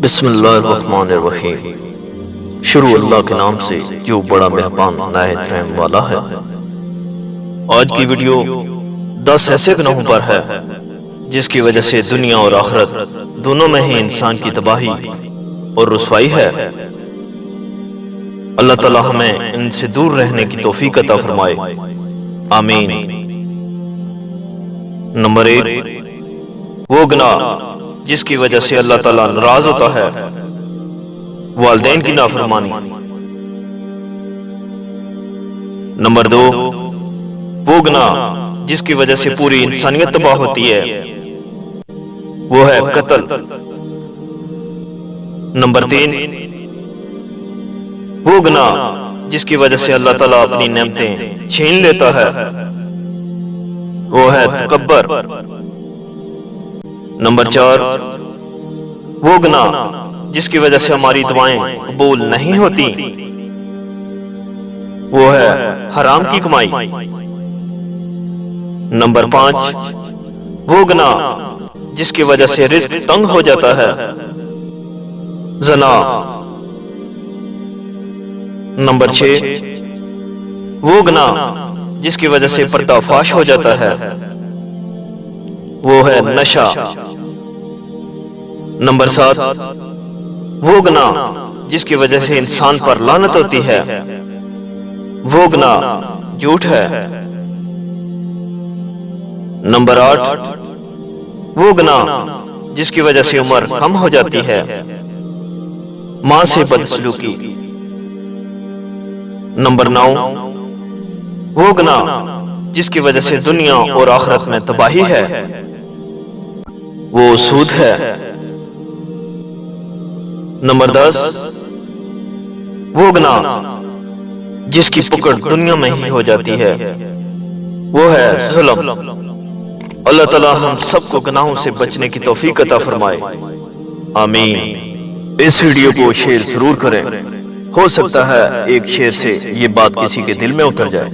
بسم اللہ الرحمن الرحیم۔ شروع اللہ کے نام سے جو بڑا مہربان نہایت رحم والا ہے۔ آج کی ویڈیو 10 ایسے گناہوں پر ہے جس کی وجہ سے دنیا اور آخرت دونوں میں ہی انسان کی تباہی اور رسوائی ہے۔ اللہ تعالی ہمیں ان سے دور رہنے کی توفیق عطا فرمائے، آمین۔ نمبر 1، وہ گناہ جس کی وجہ سے اللہ تعالیٰ ناراض ہوتا ہے، والدین کی نافرمانی۔ نمبر 2، وہ گناہ جس کی وجہ سے پوری انسانیت تباہ ہوتی ہے، وہ ہے قتل۔ نمبر 3، وہ گناہ جس کی وجہ سے اللہ تعالیٰ اپنی نعمتیں چھین لیتا ہے، وہ ہے تکبر۔ نمبر 4، وہ گناہ جس کی وجہ سے ہماری دعائیں قبول نہیں ہوتی، وہ ہے حرام کی کمائی۔ نمبر 5، وہ گناہ جس کی وجہ سے رزق تنگ ہو جاتا ہے، زنا۔ نمبر 6، وہ گناہ جس کی وجہ سے پردہ فاش ہو جاتا ہے، وہ ہے نشہ۔ نمبر 7، وہ گناہ جس کی وجہ سے انسان پر لعنت ہوتی ہے، وہ گناہ جھوٹ ہے۔ نمبر 8، وہ گناہ جس کی وجہ سے عمر کم ہو جاتی ہے، ماں سے بدسلوکی۔ نمبر 9، وہ گناہ جس کی وجہ سے دنیا اور آخرت میں تباہی ہے، وہ سود ہے۔ نمبر 10، وہ گناہ جس کی پکڑ دنیا میں ہی ہو جاتی ہے، وہ ہے ظلم۔ اللہ تعالی ہم سب کو گناہوں سے بچنے کی توفیق عطا فرمائے، آمین۔ اس ویڈیو کو شیئر ضرور کریں، ہو سکتا ہے ایک شیئر سے یہ بات کسی کے دل میں اتر جائے۔